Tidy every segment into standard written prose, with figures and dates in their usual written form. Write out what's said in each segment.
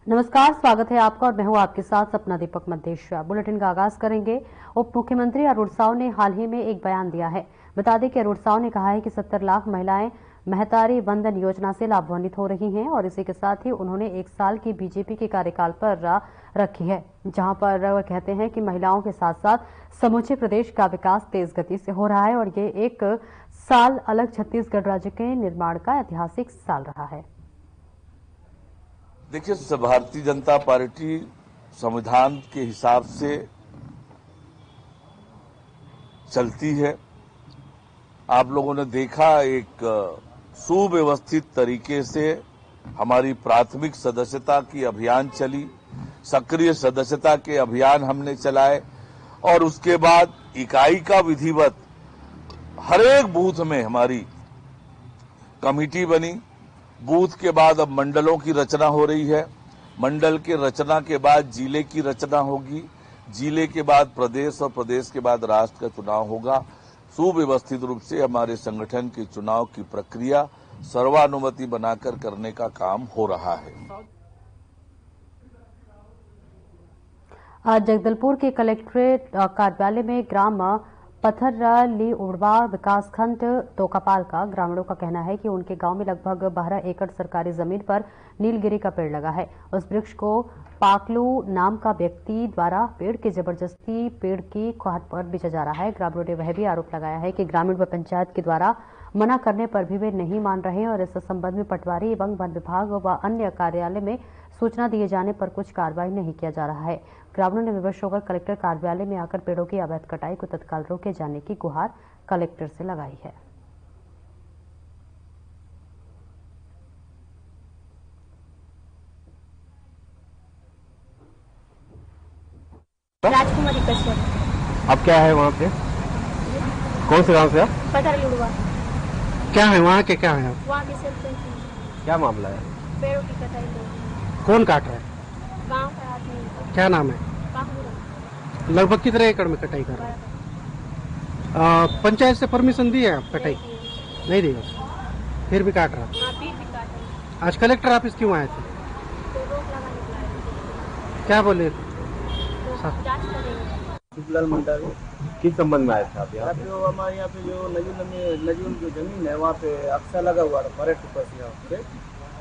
नमस्कार, स्वागत है आपका और मैं हूं आपके साथ सपना दीपक मध्य। बुलेटिन का आगाज करेंगे। उप मुख्यमंत्री अरुण साव ने हाल ही में एक बयान दिया है। बता दें कि अरुण साव ने कहा है कि 70 लाख महिलाएं महतारी वंदन योजना से लाभान्वित हो रही हैं और इसी के साथ ही उन्होंने 1 साल की बीजेपी के कार्यकाल पर रखी है, जहां पर वह कहते हैं कि महिलाओं के साथ साथ समूचे प्रदेश का विकास तेज गति से हो रहा है और ये 1 साल अलग छत्तीसगढ़ राज्य के निर्माण का ऐतिहासिक साल रहा है। देखिए, भारतीय जनता पार्टी संविधान के हिसाब से चलती है। आप लोगों ने देखा, एक सुव्यवस्थित तरीके से हमारी प्राथमिक सदस्यता की अभियान चली, सक्रिय सदस्यता के अभियान हमने चलाए और उसके बाद इकाई का विधिवत हर एक बूथ में हमारी कमेटी बनी। बूथ के बाद अब मंडलों की रचना हो रही है। मंडल के रचना के बाद जिले की रचना होगी। जिले के बाद प्रदेश और प्रदेश के बाद राष्ट्र का चुनाव होगा। सुव्यवस्थित रूप से हमारे संगठन के चुनाव की प्रक्रिया सर्वानुमति बनाकर करने का काम हो रहा है। आज जगदलपुर के कलेक्ट्रेट कार्यालय में ग्राम पत्थरली उड़वा विकासखंड तोकापाल का ग्रामीणों का कहना है कि उनके गांव में लगभग 12 एकड़ सरकारी जमीन पर नीलगिरी का पेड़ लगा है। उस वृक्ष को पाकलू नाम का व्यक्ति द्वारा पेड़ की जबरदस्ती पेड़ की काट पर बेचा जा रहा है। ग्रामीणों ने वह भी आरोप लगाया है कि ग्रामीण व पंचायत के द्वारा मना करने पर भी वे नहीं मान रहे और इस संबंध में पटवारी एवं वन विभाग व अन्य कार्यालय में सूचना दिए जाने पर कुछ कार्रवाई नहीं किया जा रहा है। ग्रामीणों ने विवश होकर कलेक्टर कार्यालय में आकर पेड़ों की अवैध कटाई को तत्काल रोके जाने की गुहार कलेक्टर से लगाई है। राजकुमारी कश्यप। अब क्या है वहाँ पे? कौन से गांव से आप? पत्थरलुड़वा। क्या है वहाँ के, क्या है वहाँ की सरपंच। क्या मामला है? पेड़ों की कटाई हो। कौन काट रहा है? गांव का आदमी। क्या नाम है? लगभग कितने एकड़ में कटाई कर रहे हैं? पंचायत से परमिशन दी है आप कटाई? नहीं दी, फिर भी काट रहा। आज कलेक्टर ऑफिस क्यों आए थे? क्या बोले? किस संबंध में आए थे आप यहाँ? जो हमारे यहाँ पे जो नजून जो जमीन है वहाँ पे अक्सर लगा हुआ था पर्यटक पे,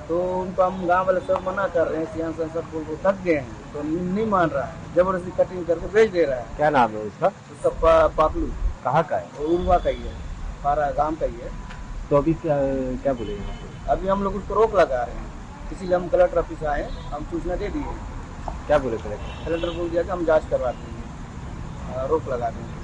तो उनको हम गांव वाले सब मना कर रहे हैं। सियान संसद को थक गए हैं तो नहीं मान रहा है, जबरदस्ती कटिंग करके बेच दे रहा है। क्या नाम है उसका? उसका पापलू। कहाँ का है? उड़वा का ही है, पारा गांव का ही है। तो अभी क्या बोलेंगे? अभी हम लोग उसको रोक लगा रहे हैं, इसीलिए हम कलेक्टर ऑफिस आए, हम सूचना दे दिए। क्या बोले कलेक्टर? कलेक्टर बोल दिया कि हम जाँच करवाते हैं, रोक लगा देंगे।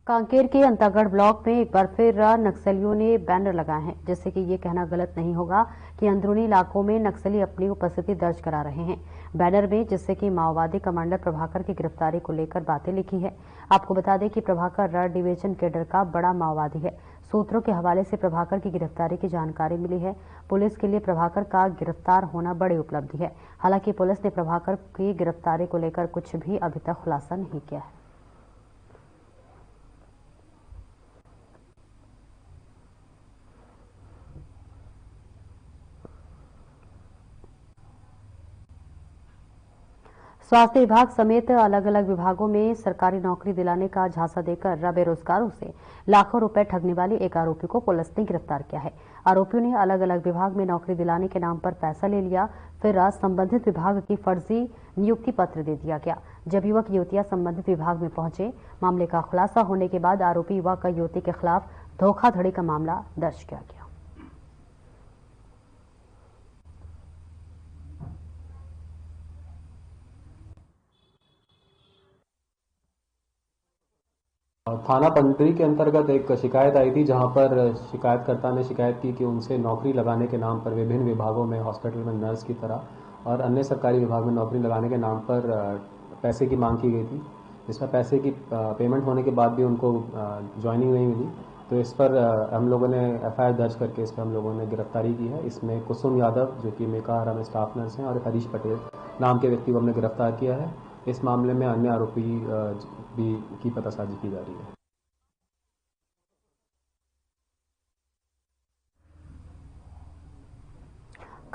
कांकेर के अंतागढ़ ब्लॉक में एक बार फिर नक्सलियों ने बैनर लगाए हैं, जिससे कि ये कहना गलत नहीं होगा कि अंदरूनी इलाकों में नक्सली अपनी उपस्थिति दर्ज करा रहे हैं। बैनर में जिससे कि माओवादी कमांडर प्रभाकर की गिरफ्तारी को लेकर बातें लिखी है। आपको बता दें कि प्रभाकर रा डिवीजन कैडर का बड़ा माओवादी है। सूत्रों के हवाले से प्रभाकर की गिरफ्तारी की जानकारी मिली है। पुलिस के लिए प्रभाकर का गिरफ्तार होना बड़ी उपलब्धि है। हालांकि पुलिस ने प्रभाकर की गिरफ्तारी को लेकर कुछ भी अभी तक खुलासा नहीं किया है। स्वास्थ्य विभाग समेत अलग अलग विभागों में सरकारी नौकरी दिलाने का झांसा देकर बेरोजगारों से लाखों रुपए ठगने वाले एक आरोपी को पुलिस ने गिरफ्तार किया है। आरोपियों ने अलग अलग विभाग में नौकरी दिलाने के नाम पर पैसा ले लिया, फिर संबंधित विभाग की फर्जी नियुक्ति पत्र दे दिया गया। जब युवक युवतियां संबंधित विभाग में पहुंचे, मामले का खुलासा होने के बाद आरोपी युवक युवती के खिलाफ धोखाधड़ी का मामला दर्ज किया गया। थाना पंडरी के अंतर्गत एक शिकायत आई थी, जहां पर शिकायतकर्ता ने शिकायत की कि उनसे नौकरी लगाने के नाम पर विभिन्न विभागों में हॉस्पिटल में नर्स की तरह और अन्य सरकारी विभाग में नौकरी लगाने के नाम पर पैसे की मांग की गई थी, जिसमें पैसे की पेमेंट होने के बाद भी उनको ज्वाइनिंग नहीं मिली। तो इस पर हम लोगों ने FIR दर्ज करके इस पर हम लोगों ने गिरफ्तारी की है। इसमें कुसुम यादव जो कि मेकाहारा में स्टाफ नर्स हैं और हरीश पटेल नाम के व्यक्ति को हमने गिरफ्तार किया है। इस मामले में अन्य आरोपी भी की पतासाजी की जा रही है।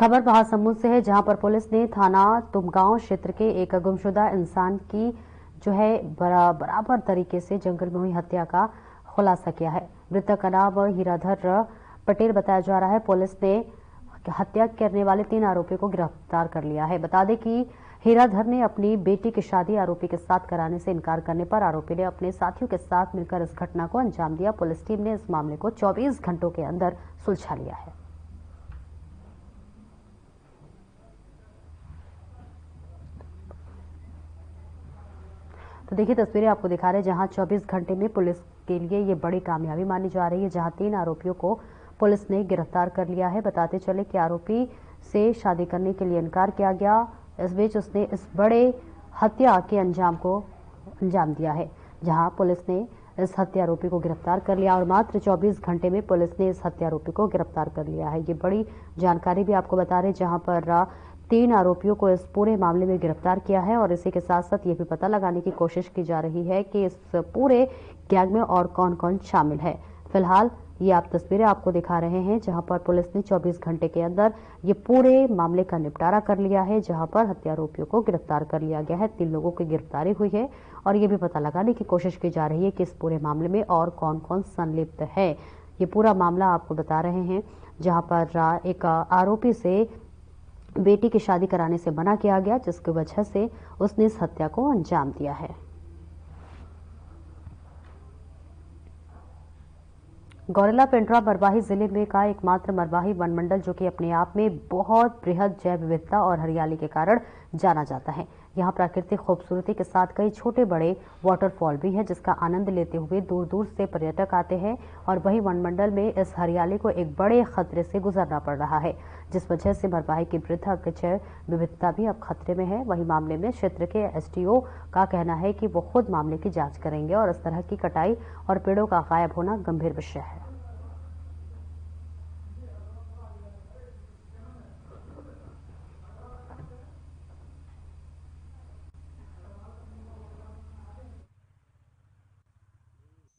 खबर महासमुंद से है, जहां पर पुलिस ने थाना तुमगांव क्षेत्र के एक गुमशुदा इंसान की जो है बराबर तरीके से जंगल में हुई हत्या का खुलासा किया है। मृतक का नाम हीराधर पटेल बताया जा रहा है। पुलिस ने हत्या करने वाले 3 आरोपियों को गिरफ्तार कर लिया है। बता दें कि हीराधर ने अपनी बेटी की शादी आरोपी के साथ कराने से इनकार करने पर आरोपी ने अपने साथियों के साथ मिलकर इस घटना को अंजाम दिया। पुलिस टीम ने इस मामले को 24 घंटों के अंदर सुलझा लिया है। तो देखिए तस्वीरें आपको दिखा रहे हैं, जहां 24 घंटे में पुलिस के लिए ये बड़ी कामयाबी मानी जा रही है, जहां 3 आरोपियों को पुलिस ने गिरफ्तार कर लिया है। बताते चले कि आरोपी से शादी करने के लिए इनकार किया गया। इस बीच उसने इस बड़े हत्या के अंजाम को अंजाम दिया है, जहां पुलिस ने इस हत्यारोपी को गिरफ्तार कर लिया और मात्र 24 घंटे में पुलिस ने इस हत्यारोपी को गिरफ्तार कर लिया है। ये बड़ी जानकारी भी आपको बता रहे, जहां पर 3 आरोपियों को इस पूरे मामले में गिरफ्तार किया है और इसी के साथ साथ ये भी पता लगाने की कोशिश की जा रही है कि इस पूरे गैंग में और कौन कौन शामिल है। फिलहाल ये आप तस्वीरें आपको दिखा रहे हैं, जहां पर पुलिस ने 24 घंटे के अंदर ये पूरे मामले का निपटारा कर लिया है, जहां पर हत्यारोपियों को गिरफ्तार कर लिया गया है। 3 लोगों की गिरफ्तारी हुई है और ये भी पता लगाने की कोशिश की जा रही है कि इस पूरे मामले में और कौन कौन संलिप्त है। ये पूरा मामला आपको बता रहे हैं, जहां पर एक आरोपी से बेटी की शादी कराने से मना किया गया, जिसकी वजह से उसने इस हत्या को अंजाम दिया है। गौरेला पेंड्रा मरवाही जिले में का एकमात्र मरवाही वनमंडल, जो कि अपने आप में बहुत बृहद जैव विविधता और हरियाली के कारण जाना जाता है। यहाँ प्राकृतिक खूबसूरती के साथ कई छोटे बड़े वाटरफॉल भी हैं, जिसका आनंद लेते हुए दूर दूर से पर्यटक आते हैं और वही वनमंडल में इस हरियाली को एक बड़े खतरे से गुजरना पड़ रहा है, जिस वजह से मरवाही की पृथक जैव विविधता भी अब खतरे में है। वही मामले में क्षेत्र के एसडीओ का कहना है कि वो खुद मामले की जांच करेंगे और इस तरह की कटाई और पेड़ों का गायब होना गंभीर विषय है।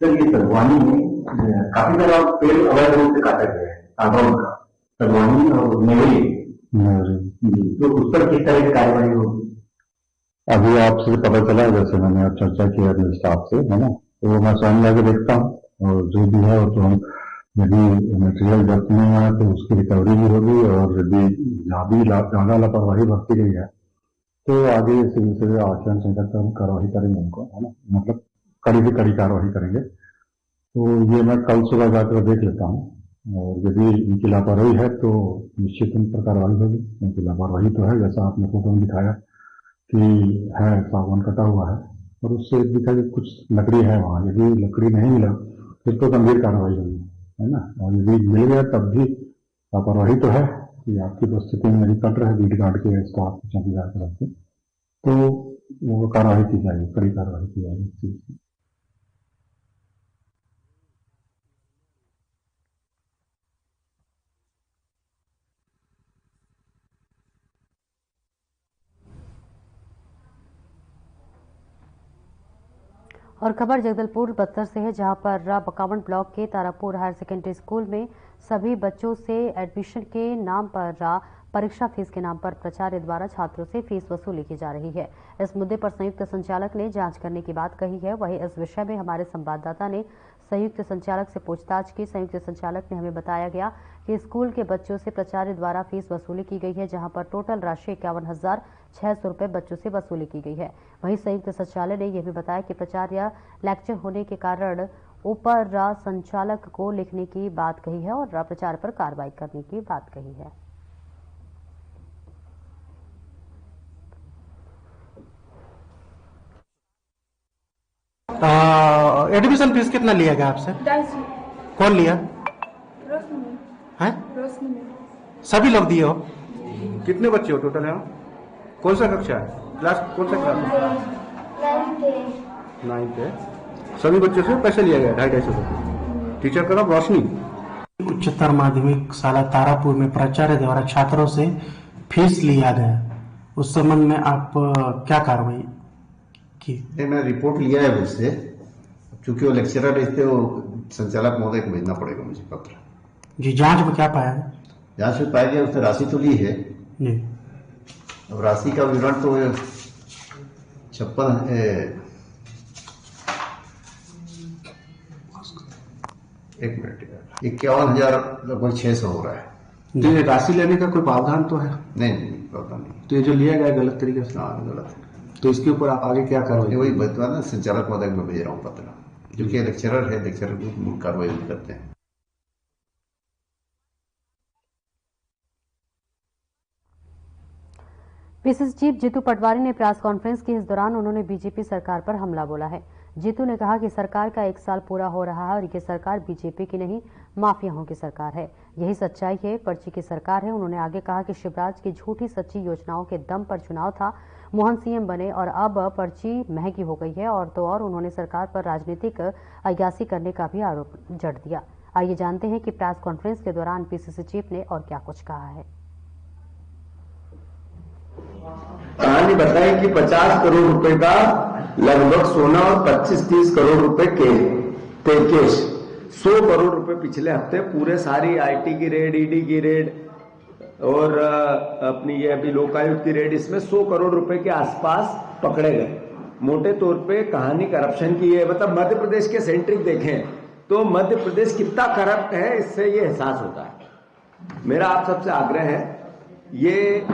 ये सगवानी में काफी सारा पेड़ अवैध रूप से काटा गया है, सागौन का, सगवानी और नेवरी, तो उस पर किस तरह की कार्रवाई होगी? अभी आपसे पता चला, जैसे मैंने अब चर्चा की अपने स्टाफ से, है ना, तो मैं स्वयं जाके देखता हूँ और जो भी है तो हम यदि मटेरियल जब्त नहीं आया तो उसकी रिकवरी भी होगी और यदि जहाँ भी ज्यादा लापरवाही बरती गई है तो आगे सिविल से आचरण संहिता पर हम कार्रवाई करेंगे उनको, है ना, मतलब कड़ी से कड़ी कार्रवाई करेंगे। तो ये मैं कल सुबह जाकर देख लेता हूँ और यदि इनकी लापरवाही है तो निश्चित उन पर कार्रवाई होगी। क्योंकि लापरवाही तो है, जैसा आपने फोटो में दिखाया कि है, सागवान कटा हुआ है और उससे दिखा कि कुछ लकड़ी है वहाँ। यदि लकड़ी नहीं मिला फिर तो गंभीर कार्रवाई होगी, है ना, और यदि मिल गया तब भी लापरवाही तो है कि आपकी उपस्थिति में यदि कट रहे बीट गार्ड के स्टाफ चौकीदार तरफ से, तो वो कार्रवाई की जाएगी, कड़ी कार्रवाई की जाएगी इस चीज की। और खबर जगदलपुर बस्तर से है, जहां पर बकावंड ब्लॉक के तारापुर हायर सेकेंडरी स्कूल में सभी बच्चों से एडमिशन के नाम पर परीक्षा फीस के नाम पर प्राचार्य द्वारा छात्रों से फीस वसूली की जा रही है। इस मुद्दे पर संयुक्त संचालक ने जांच करने की बात कही है। वहीं इस विषय में हमारे संवाददाता ने संयुक्त संचालक से पूछताछ की। संयुक्त संचालक ने हमें बताया गया कि स्कूल के बच्चों से प्राचार्य द्वारा फीस वसूली की गई है, जहां पर टोटल राशि 51,600 रुपए बच्चों से वसूली की गई है। वहीं संयुक्त संचालक ने यह भी बताया कि प्राचार्य लेक्चर होने के कारण ऊपर संचालक को लिखने की बात कही है और प्राचार्य पर कार्रवाई करने की बात कही है। एडमिशन फीस कितना लिया गया आपसे? 250। कौन लिया रोशनी है? रोशनी में सभी लोग दिए हो? कितने बच्चे हो टोटल यहाँ? कौन सा कक्षा है? क्लास कौन सा क्लास है? 9th है। सभी बच्चों से पैसे लिया गया 250 रुपये। टीचर का नाम रोशनी। उच्चतर माध्यमिक शाला तारापुर में प्राचार्य द्वारा छात्रों से फीस लिया गया, उस संबंध में आप क्या कार्रवाई की? मैं रिपोर्ट लिया है उससे, चूंकि वो लेक्चरर रहते, वो संचालक महोदय को भेजना पड़ेगा मुझे पत्र। जी, जांच में क्या पाया है? जहां से पाया गया उसने राशि तो ली है। अब राशि का विवरण तो 51,000 लगभग 600 हो रहा है। तो ये राशि लेने का कोई प्रावधान तो है? नहीं, प्रावधान नहीं। तो ये जो लिया गया गलत तरीके से? हाँ, गलत है। तो इसके ऊपर आप आगे क्या करोगे? वही बता ना, संचालक महोदय में भेज रहा हूँ पत्र, जो कि लेक्चरर है, लेक्चरर को कार्रवाई करते हैं। पीसीसी चीफ जीतू पटवारी ने प्रेस कॉन्फ्रेंस की। इस दौरान उन्होंने बीजेपी सरकार पर हमला बोला है। जीतू ने कहा कि सरकार का 1 साल पूरा हो रहा है और ये सरकार बीजेपी की नहीं, माफियाओं की सरकार है। यही सच्चाई है, पर्ची की सरकार है। उन्होंने आगे कहा कि शिवराज की झूठी सच्ची योजनाओं के दम पर चुनाव था, मोहन सीएम बने और अब पर्ची महंगी हो गई है। और तो और उन्होंने सरकार पर राजनीतिक अयासी करने का भी आरोप जड़ दिया। आइए जानते हैं कि प्रेस कॉन्फ्रेंस के दौरान पीसीसी चीफ ने और क्या कुछ कहा है। कहानी बताई कि 50 करोड़ रुपए का लगभग सोना और 25-30 करोड़ रुपए कैश, 100 करोड़ रुपए पिछले हफ्ते पूरे सारी आईटी की रेड, ईडी की रेड और अपनी ये अभी लोकायुक्त की रेड, इसमें 100 करोड़ रुपए के आसपास पकड़े गए। मोटे तौर पे कहानी करप्शन की है। मतलब मध्य प्रदेश के सेंट्रिक देखें तो मध्य प्रदेश कितना करप्ट है, इससे ये एहसास होता है। मेरा आप सबसे आग्रह है, ये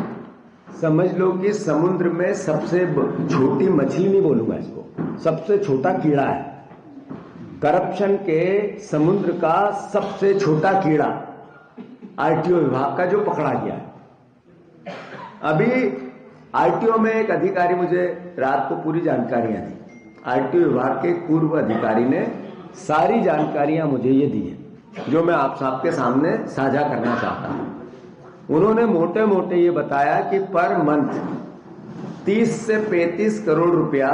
समझ लो कि समुद्र में सबसे छोटी मछली, नहीं बोलूंगा इसको, सबसे छोटा कीड़ा है। करप्शन के समुद्र का सबसे छोटा कीड़ा आरटीओ विभाग का जो पकड़ा गया है। अभी आरटीओ में एक अधिकारी, मुझे रात को पूरी जानकारियां दी, आरटीओ विभाग के पूर्व अधिकारी ने सारी जानकारियां मुझे ये दी है, जो मैं आप सबके सामने साझा करना चाहता हूं। उन्होंने मोटे मोटे ये बताया कि पर मंथ 30 से 35 करोड़ रुपया,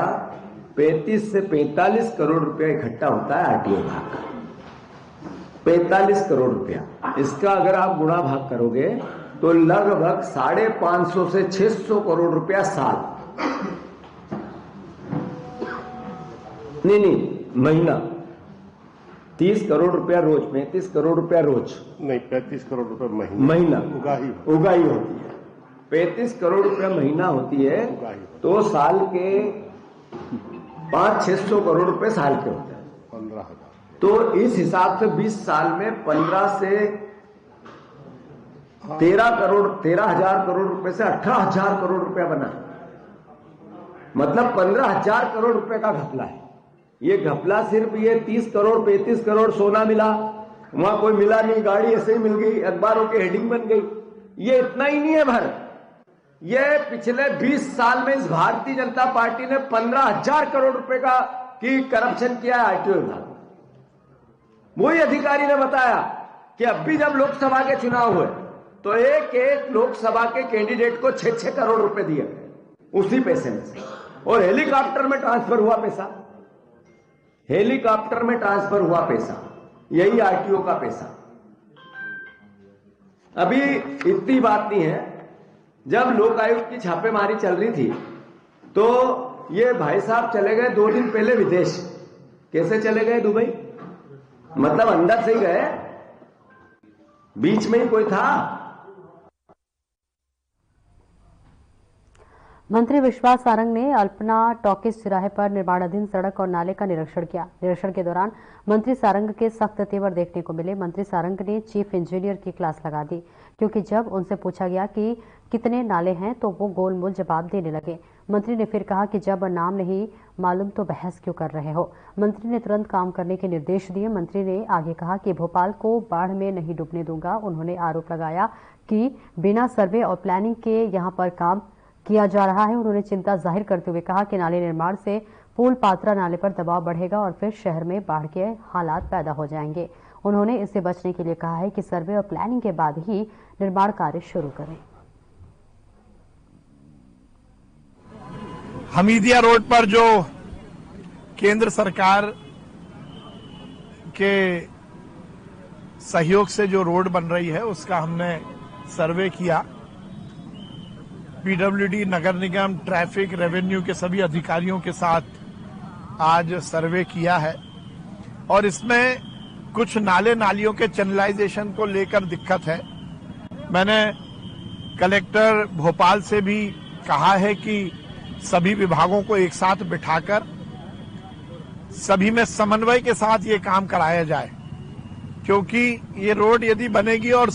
35 से 45 करोड़ रुपया इकट्ठा होता है आरटीओ विभाग का। 45 करोड़ रुपया, इसका अगर आप गुणा भाग करोगे तो लगभग 550 से 600 करोड़ रुपया साल, नहीं महीना। 30 करोड़ रुपया रोज, 35 करोड़ रुपया रोज नहीं, 35 करोड़ रुपए महीना उगाही होती है। 35 करोड़ रुपया महीना होती है तो साल के 500-600 करोड़ रुपए साल के होते हैं, 15,000। तो इस हिसाब से 20 साल में 15 से 13,000 करोड़ रुपए से 18,000 करोड़ रुपया बना, मतलब 15,000 करोड़ रुपए का घपला है। ये घपला सिर्फ ये 30 करोड़ 35 करोड़ सोना मिला, वहां कोई मिला नहीं, गाड़ी ऐसे ही मिल गई, अखबारों की हेडिंग बन गई, ये इतना ही नहीं है भर। ये पिछले 20 साल में इस भारतीय जनता पार्टी ने 15,000 करोड़ रुपए का की करप्शन किया है आरटीओ विभाग। वही अधिकारी ने बताया कि अब भी जब लोकसभा के चुनाव हुए तो एक लोकसभा के कैंडिडेट को 6-6 करोड़ रुपए दिए गए उसी पैसे में से, और हेलीकॉप्टर में ट्रांसफर हुआ पैसा, हेलीकॉप्टर में ट्रांसफर हुआ पैसा, यही आरटीओ का पैसा। अभी इतनी बात नहीं है, जब लोकायुक्त की छापेमारी चल रही थी तो ये भाई साहब चले गए 2 दिन पहले विदेश। कैसे चले गए? दुबई, मतलब अंदर से ही गए, बीच में ही कोई था? मंत्री विश्वास सारंग ने अल्पना टॉकीज चौराहे पर निर्माणाधीन सड़क और नाले का निरीक्षण किया। निरीक्षण के दौरान मंत्री सारंग के सख्त तेवर देखने को मिले। मंत्री सारंग ने चीफ इंजीनियर की क्लास लगा दी, क्योंकि जब उनसे पूछा गया कि कितने नाले हैं तो वो गोलमोल जवाब देने लगे। मंत्री ने फिर कहा कि जब नाम नहीं मालूम तो बहस क्यों कर रहे हो। मंत्री ने तुरंत काम करने के निर्देश दिए। मंत्री ने आगे कहा कि भोपाल को बाढ़ में नहीं डूबने दूंगा। उन्होंने आरोप लगाया कि बिना सर्वे और प्लानिंग के यहां पर काम किया जा रहा है। उन्होंने चिंता जाहिर करते हुए कहा कि नाले निर्माण से पुल पात्रा नाले पर दबाव बढ़ेगा और फिर शहर में बाढ़ के हालात पैदा हो जाएंगे। उन्होंने इससे बचने के लिए कहा है कि सर्वे और प्लानिंग के बाद ही निर्माण कार्य शुरू करें। हमीदिया रोड पर जो केंद्र सरकार के सहयोग से जो रोड बन रही है उसका हमने सर्वे किया। पीडब्ल्यूडी, नगर निगम, ट्रैफिक, रेवेन्यू के सभी अधिकारियों के साथ आज सर्वे किया है और इसमें कुछ नाले नालियों के चैनलाइजेशन को लेकर दिक्कत है। मैंने कलेक्टर भोपाल से भी कहा है कि सभी विभागों को एक साथ बिठाकर सभी में समन्वय के साथ ये काम कराया जाए, क्योंकि ये रोड यदि बनेगी और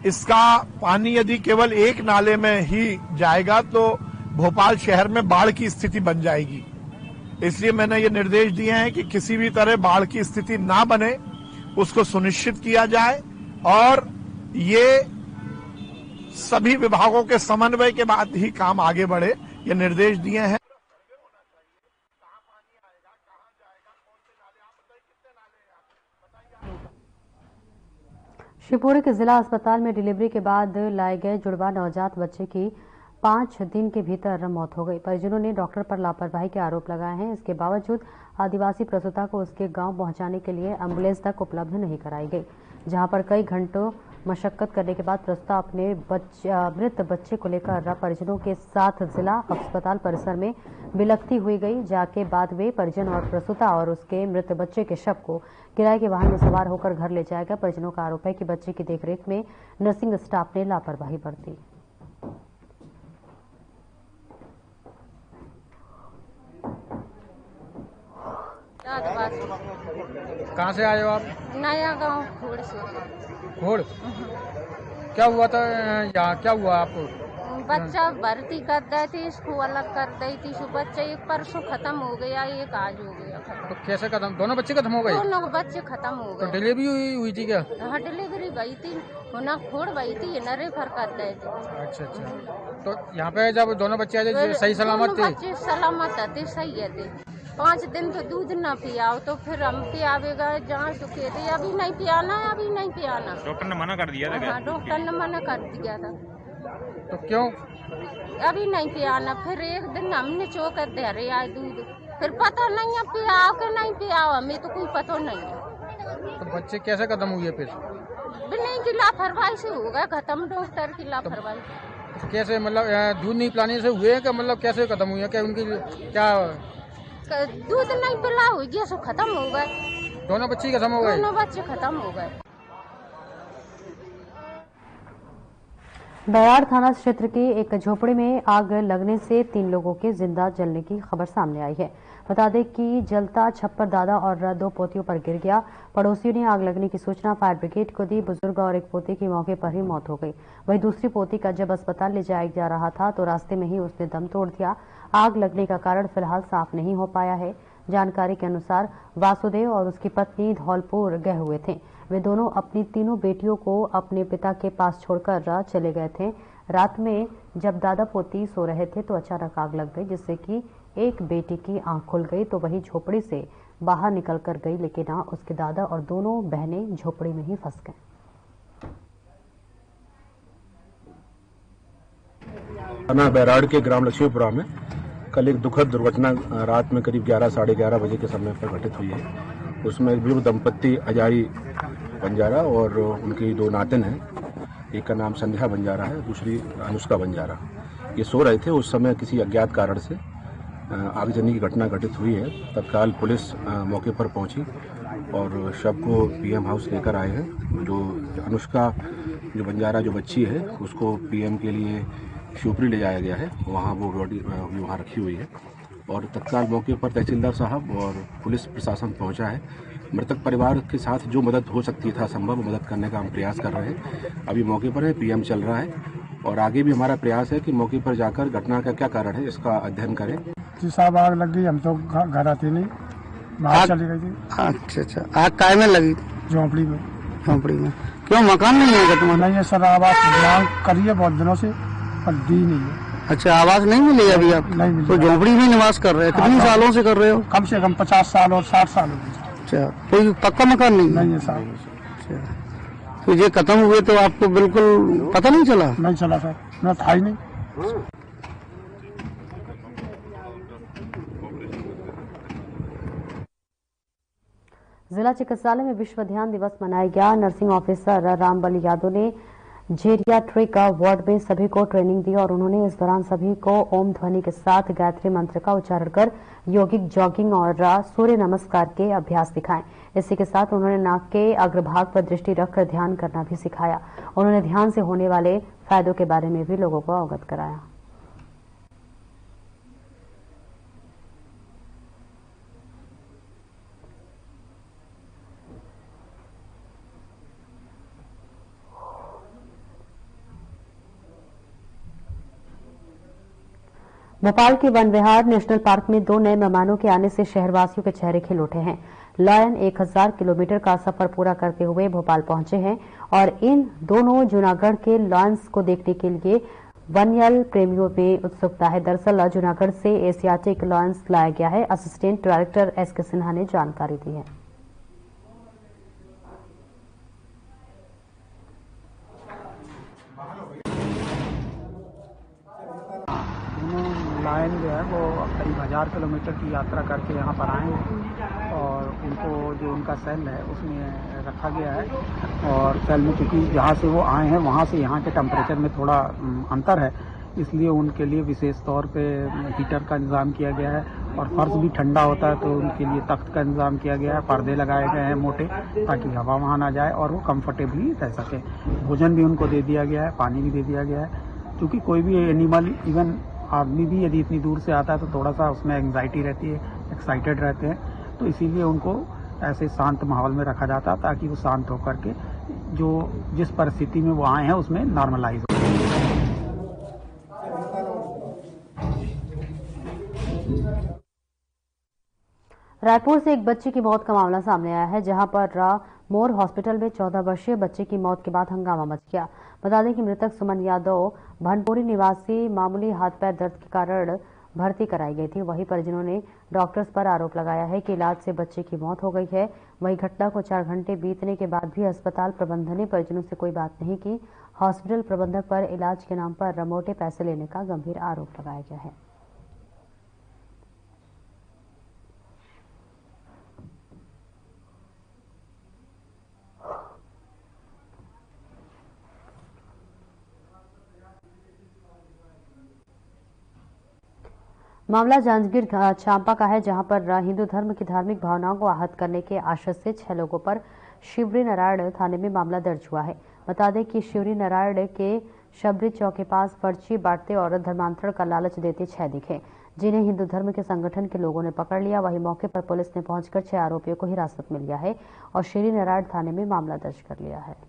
इसका पानी यदि केवल एक नाले में ही जाएगा तो भोपाल शहर में बाढ़ की स्थिति बन जाएगी। इसलिए मैंने ये निर्देश दिए हैं कि किसी भी तरह बाढ़ की स्थिति ना बने, उसको सुनिश्चित किया जाए और ये सभी विभागों के समन्वय के बाद ही काम आगे बढ़े, ये निर्देश दिए हैं। शिवपुरी के जिला अस्पताल में डिलीवरी के बाद लाए गए जुड़वा नवजात बच्चे की 5 दिन के भीतर मौत हो गई। परिजनों ने डॉक्टर पर लापरवाही के आरोप लगाए हैं। इसके बावजूद आदिवासी प्रसूता को उसके गांव पहुंचाने के लिए एम्बुलेंस तक उपलब्ध नहीं कराई गई, जहां पर कई घंटों मशक्कत करने के बाद प्रसूता अपने मृत बच्चे को लेकर परिजनों के साथ जिला अस्पताल परिसर में बिलखती हुई गई। जाके बाद वे परिजन और प्रसूता और उसके मृत बच्चे के शव को किराए के वाहन में सवार होकर घर ले जाया गया। परिजनों का आरोप है कि बच्चे की देखरेख में नर्सिंग स्टाफ ने लापरवाही बरती। कहाँ से आए हो आप? नया गांव खोड़ से। खोड़? क्या हुआ था यहाँ, क्या हुआ आपको? बच्चा भर्ती कर दी थी, इसको अलग कर दी थी। बच्चा एक परसों खत्म हो गया, एक आज हो गया खत्म। तो कैसे खत्म? दोनों बच्चे खत्म हो गए? दोनों बच्चे खत्म हो गए। तो डिलीवरी हुई थी क्या? हाँ, डिलीवरी गई थी, होना खोड़ गई थी, न रेफर कर दी थी। अच्छा अच्छा। तो यहाँ पे जब दोनों बच्चे आए सही सलामत थे? बच्चे सलामत थे, सही है। 5 दिन तो दूध न पियाओ तो फिर हम पियावेगा, जांच तो कहते अभी नहीं पियाना है, अभी नहीं पियाना। डॉक्टर ने मना कर दिया था? हाँ, डॉक्टर ने मना कर दिया था। तो क्यों? अभी नहीं पियाना। फिर एक दिन हमने चौकर दे रहे आए दूध, फिर पता नहीं है पियाओ के नहीं पियाओ, हमें तो कोई पता नहीं है। तो बच्चे कैसे खत्म हुए फिर? बिल्ली की लापरवाही से हो गया खत्म, डॉक्टर की लापरवाही। तो कैसे, मतलब दूध नहीं पिलाने से हुए क्या? मतलब कैसे खत्म हुई है? क्या उनकी क्या दूध नहीं पिला हुई गया सो खत्म हो गए। दोनों बच्चे खत्म हो गए? दोनों बच्चे खत्म हो गए। बयाड़ थाना क्षेत्र की एक झोपड़ी में आग लगने से 3 लोगों के जिंदा जलने की खबर सामने आई है। बता दें कि जलता छप्पर दादा और 2 पोतियों पर गिर गया। पड़ोसियों ने आग लगने की सूचना फायर ब्रिगेड को दी। बुजुर्ग और एक पोते की मौके पर ही मौत हो गई। वहीं दूसरी पोती का जब अस्पताल ले जाया जा रहा था तो रास्ते में ही उसने दम तोड़ दिया। आग लगने का कारण फिलहाल साफ नहीं हो पाया है। जानकारी के अनुसार वासुदेव और उसकी पत्नी धौलपुर गए हुए थे। वे दोनों अपनी तीनों बेटियों को अपने पिता के पास छोड़कर चले गए थे। रात में जब दादा पोती सो रहे थे तो अचानक आग लग गई, जिससे कि एक बेटी की आंख खुल गई तो वही झोपड़ी से बाहर निकल कर गई, लेकिन उसके दादा और दोनों बहनें झोपड़ी में ही फंस गए। थाना बैराड़ के ग्राम लक्ष्मीपुरा में कल एक दुखद दुर्घटना रात में करीब 11 साढ़े 11 बजे के समय पर घटित हुई है। उसमें एक बुजुर्ग दंपत्ति अजारी बंजारा और उनकी 2 नातिन हैं। एक का नाम संध्या बंजारा है, दूसरी अनुष्का बंजारा। ये सो रहे थे, उस समय किसी अज्ञात कारण से आगजनी की घटना घटित हुई है। तत्काल पुलिस मौके पर पहुंची और शव को पीएम हाउस लेकर आए हैं। जो अनुष्का जो बंजारा जो बच्ची है उसको पीएम के लिए शिवपुरी ले जाया गया है, वहाँ वो बॉडी वहाँ रखी हुई है। और तत्काल मौके पर तहसीलदार साहब और पुलिस प्रशासन पहुंचा है। मृतक परिवार के साथ जो मदद हो सकती था संभव मदद करने का हम प्रयास कर रहे हैं। अभी मौके पर है, पीएम चल रहा है और आगे भी हमारा प्रयास है कि मौके पर जाकर घटना का क्या कारण है इसका अध्ययन करें। जी साहब, आग लग गई, हम तो घर आते नहीं, बाहर चली गई थी। अच्छा अच्छा, आग काय में लगी? झोंपड़ी में। झोंपड़ी में क्यों? मकान नहीं है तुम्हारा? नहीं है सर, आवास मांग करिए बहुत दिनों से पर दी नहीं है। अच्छा, आवाज नहीं मिली अभी आप? नहीं मिली। तो झोंपड़ी में निवास कर रहे हैं? कितने सालों से कर रहे हो? कम से कम 50 साल और 60 साल हो गए। अच्छा, कोई पक्का मकान नहीं? नहीं है साहब। अच्छा, तो ये खत्म हुए तो आपको बिल्कुल पता नहीं चला? नहीं चला सर, मैं था ही नहीं। जिला चिकित्सालय में विश्व ध्यान दिवस मनाया गया। नर्सिंग ऑफिसर रामबली यादव ने जेरियाट्रिक वार्ड में सभी को ट्रेनिंग दी और उन्होंने इस दौरान सभी को ओम ध्वनि के साथ गायत्री मंत्र का उच्चारण कर यौगिक जॉगिंग और सूर्य नमस्कार के अभ्यास दिखाए। इसी के साथ उन्होंने नाक के अग्रभाग पर दृष्टि रखकर ध्यान करना भी सिखाया। उन्होंने ध्यान से होने वाले फायदों के बारे में भी लोगों को अवगत कराया। भोपाल के वन विहार नेशनल पार्क में 2 नए मेहमानों के आने से शहरवासियों के चेहरे खिल उठे हैं। लायन 1000 किलोमीटर का सफर पूरा करते हुए भोपाल पहुंचे हैं और इन दोनों जूनागढ़ के लॉयंस को देखने के लिए वन्यल प्रेमियों में उत्सुकता है। दरअसल जूनागढ़ से एशियाटिक लॉयंस लाया गया है। असिस्टेंट डायरेक्टर एसके सिन्हा ने जानकारी दी है। लायन जो है वो करीब 1000 किलोमीटर की यात्रा करके यहाँ पर आए हैं और उनको जो उनका सेल है उसमें रखा गया है और सेल में चूँकि जहाँ से वो आए हैं वहाँ से यहाँ के टेम्परेचर में थोड़ा अंतर है, इसलिए उनके लिए विशेष तौर पे हीटर का इंतज़ाम किया गया है और फर्श भी ठंडा होता है तो उनके लिए तख्त का इंतज़ाम किया गया है। पर्दे लगाए गए हैं मोटे ताकि हवा वहाँ ना जाए और वो कम्फर्टेबली रह सके। भोजन भी उनको दे दिया गया है, पानी भी दे दिया गया है। क्योंकि कोई भी एनिमल इवन आदमी भी यदि इतनी दूर से आता है तो थोड़ा सा उसमें एंग्जाइटी रहती है, एक्साइटेड रहते हैं, तो इसीलिए उनको ऐसे शांत माहौल में रखा जाता है ताकि वो शांत होकर के जो जिस परिस्थिति में वो आए हैं उसमें नॉर्मलाइज हो। रायपुर से एक बच्चे की मौत का मामला सामने आया है, जहां पर मोर हॉस्पिटल में 14 वर्षीय बच्चे की मौत के बाद हंगामा मच गया। बता दें कि मृतक सुमन यादव भनपुरी निवासी मामूली हाथ पैर दर्द के कारण भर्ती कराई गई थी। वहीं परिजनों ने डॉक्टर्स पर आरोप लगाया है कि इलाज से बच्चे की मौत हो गई है। वहीं घटना को 4 घंटे बीतने के बाद भी अस्पताल प्रबंधन ने परिजनों से कोई बात नहीं की। हॉस्पिटल प्रबंधक पर इलाज के नाम पर मोटे पैसे लेने का गंभीर आरोप लगाया गया है। मामला जांजगीर चांपा का है, जहां पर हिंदू धर्म की धार्मिक भावनाओं को आहत करने के आशय से 6 लोगों पर शिवरी नारायण थाने में मामला दर्ज हुआ है। बता दें कि शिवरी नारायण के शबरी चौक के पास पर्ची बांटते और धर्मांतरण का लालच देते 6 दिखे, जिन्हें हिंदू धर्म के संगठन के लोगों ने पकड़ लिया। वहीं मौके पर पुलिस ने पहुंचकर 6 आरोपियों को हिरासत में लिया है और शिवरी नारायण थाने में मामला दर्ज कर लिया है।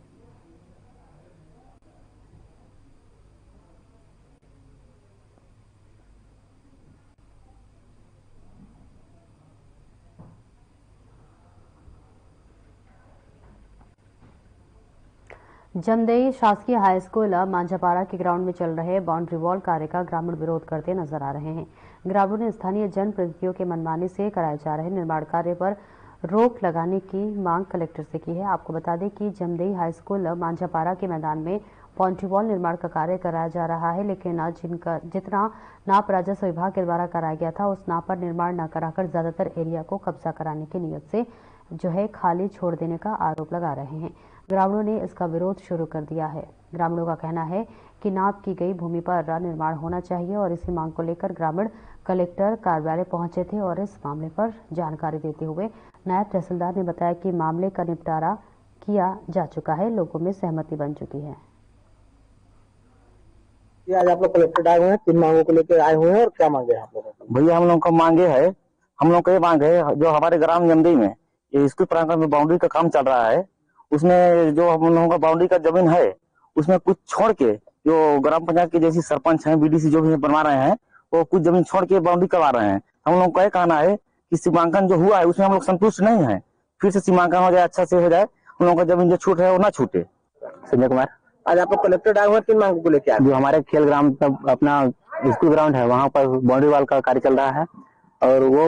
जमदई शासकीय हाई स्कूल मांझापारा के ग्राउंड में चल रहे बाउंड्री वॉल कार्य का ग्रामीण विरोध करते नजर आ रहे हैं। ग्रामीणों ने स्थानीय जनप्रतिनिधियों के मनमानी से कराए जा रहे निर्माण कार्य पर रोक लगाने की मांग कलेक्टर से की है। आपको बता दें कि जमदई हाई स्कूल मांझापारा के मैदान में बाउंड्री वॉल निर्माण का कार्य कराया जा रहा है, लेकिन जितना नाप राजस्व विभाग के द्वारा कराया गया था उस नाप पर निर्माण न कराकर ज्यादातर एरिया को कब्जा कराने की नीयत से खाली छोड़ देने का आरोप लगा रहे हैं। ग्रामीणों ने इसका विरोध शुरू कर दिया है। ग्रामीणों का कहना है कि नाप की गई भूमि पर निर्माण होना चाहिए और इसी मांग को लेकर ग्रामीण कलेक्टर कार्यालय पहुंचे थे और इस मामले पर जानकारी देते हुए नायब तहसीलदार ने बताया कि मामले का निपटारा किया जा चुका है, लोगों में सहमति बन चुकी है। आज आप लोग कलेक्टर आए हुए हैं, 3 मांगों को लेकर आए हुए हैं और क्या मांगे आप लोगों को? भैया हम लोग का मांगे है, हम लोग का ये मांग है जो हमारे ग्राम जमदई में ये स्कूल प्रांगण में बाउंड्री का काम चल रहा है, उसमें जो हम लोगों का बाउंड्री का जमीन है उसमें कुछ छोड़ के जो ग्राम पंचायत के जैसी सरपंच हैं, बीडीसी जो भी बनवा रहे हैं वो कुछ जमीन छोड़ के बाउंड्री करवा रहे हैं। हम लोग का ये कहना है कि सीमांकन जो हुआ है उसमें हम लोग संतुष्ट नहीं है, फिर से सीमांकन हो जाए, अच्छा से हो जाए, हम लोगों का जमीन जो छूट है वो ना छूटे। संजय कुमार, आज आप लोग कलेक्टर आए हुए हैं 3 मांगों को लेकर। जो हमारे खेल ग्राउंड अपना स्कूल ग्राउंड है वहाँ पर बाउंड्री वाल का कार्य चल रहा है और वो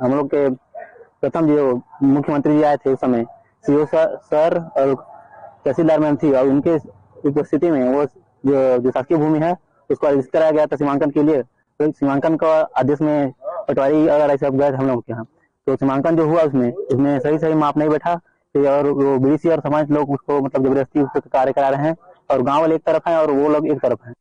हम लोग के प्रथम जो मुख्यमंत्री जी आए थे उस समय सीओ सर और तहसीलदार मैम थी और उनके उपस्थिति में वो जो शासकीय भूमि है उसको रजिस्टर कराया गया था सीमांकन के लिए। तो सीमांकन का आदेश में पटवारी अगर ऐसे गए हम लोग के यहाँ, तो सीमांकन जो हुआ उसमें सही माप नहीं बैठा और वो बीडीसी और समाज लोग उसको मतलब जबरदस्ती उसको कार्य करा रहे हैं और गांव वाले एक तरफ हैं और वो लोग एक तरफ हैं।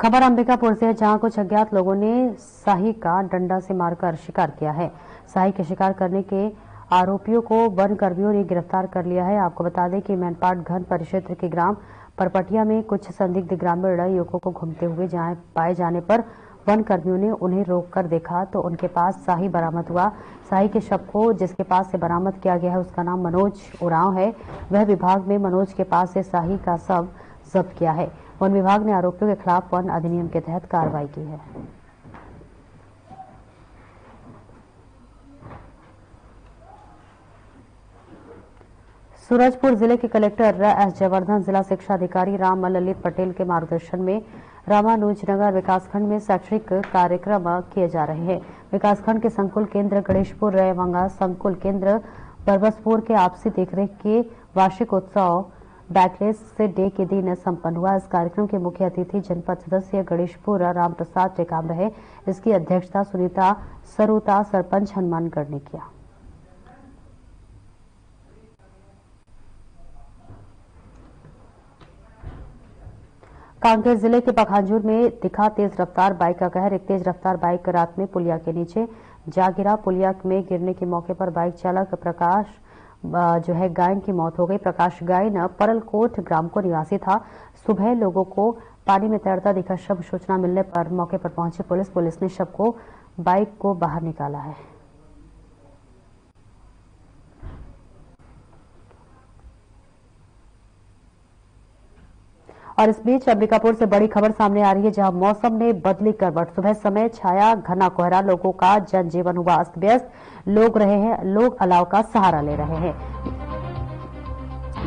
खबर अंबिकापुर से है, जहां कुछ अज्ञात लोगों ने साही का डंडा से मारकर शिकार किया है। साही के शिकार करने के आरोपियों को वन कर्मियों ने गिरफ्तार कर लिया है। आपको बता दें कि मैनपाट घन परिक्षेत्र के ग्राम परपटिया में कुछ संदिग्ध ग्रामीण युवकों को घूमते हुए जहां पाए जाने पर वन कर्मियों ने उन्हें रोककर देखा तो उनके पास साही बरामद हुआ। साही के शव को जिसके पास से बरामद किया गया है उसका नाम मनोज उरांव है। वह विभाग में मनोज के पास से साही का शव जब्त किया है। वन विभाग ने आरोपियों के खिलाफ वन अधिनियम के तहत कार्रवाई की है। सूरजपुर जिले के कलेक्टर एस जयवर्धन जिला शिक्षा अधिकारी राम ललित पटेल के मार्गदर्शन में रामानुजनगर विकासखंड में शैक्षणिक कार्यक्रम किए जा रहे हैं। विकासखंड के संकुल केंद्र गणेशपुर रेवंगा संकुल केंद्र परबसपुर के आपसी देखरेख के वार्षिक उत्सव बैकलेस डे के दिन संपन्न हुआ। इस कार्यक्रम के मुख्य अतिथि जनपद सदस्य गणेशपुर रामप्रसाद टेकाम रहे। इसकी अध्यक्षता सुनीता सरुता सरपंच हनुमानगढ़ ने किया। कांकेर जिले के पखांजूर में दिखा तेज रफ्तार बाइक का कहर। एक तेज रफ्तार बाइक रात में पुलिया के नीचे जा गिरा। पुलिया में गिरने के मौके पर बाइक चालक प्रकाश गायन की मौत हो गई। प्रकाश गायन परलकोट ग्राम को निवासी था। सुबह लोगों को पानी में तैरता दिखा शव सूचना मिलने पर मौके पर पहुंची पुलिस ने शव को बाइक को बाहर निकाला है। और इस बीच अंबिकापुर से बड़ी खबर सामने आ रही है, जहां मौसम ने बदली करवट। सुबह समय छाया घना कोहरा, लोगों का जनजीवन हुआ अस्त व्यस्त। लोग अलाव का सहारा ले रहे हैं।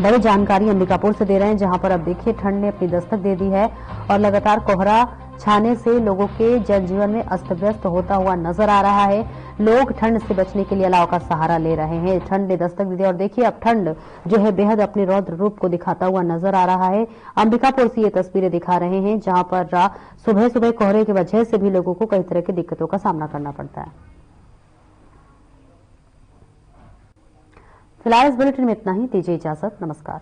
बड़ी जानकारी अंबिकापुर से दे रहे हैं, जहां पर अब देखिए ठंड ने अपनी दस्तक दे दी है और लगातार कोहरा छाने से लोगों के जनजीवन में अस्त व्यस्त होता हुआ नजर आ रहा है। लोग ठंड से बचने के लिए अलाव का सहारा ले रहे हैं। ठंड ने दस्तक दी और देखिए अब ठंड जो है बेहद अपने रौद्र रूप को दिखाता हुआ नजर आ रहा है। अंबिकापुर से ये तस्वीरें दिखा रहे हैं, जहां पर सुबह सुबह कोहरे की वजह से भी लोगों को कई तरह की दिक्कतों का सामना करना पड़ता है। फिलहाल इस बुलेटिन में इतना ही। दीजिए इजाजत। नमस्कार।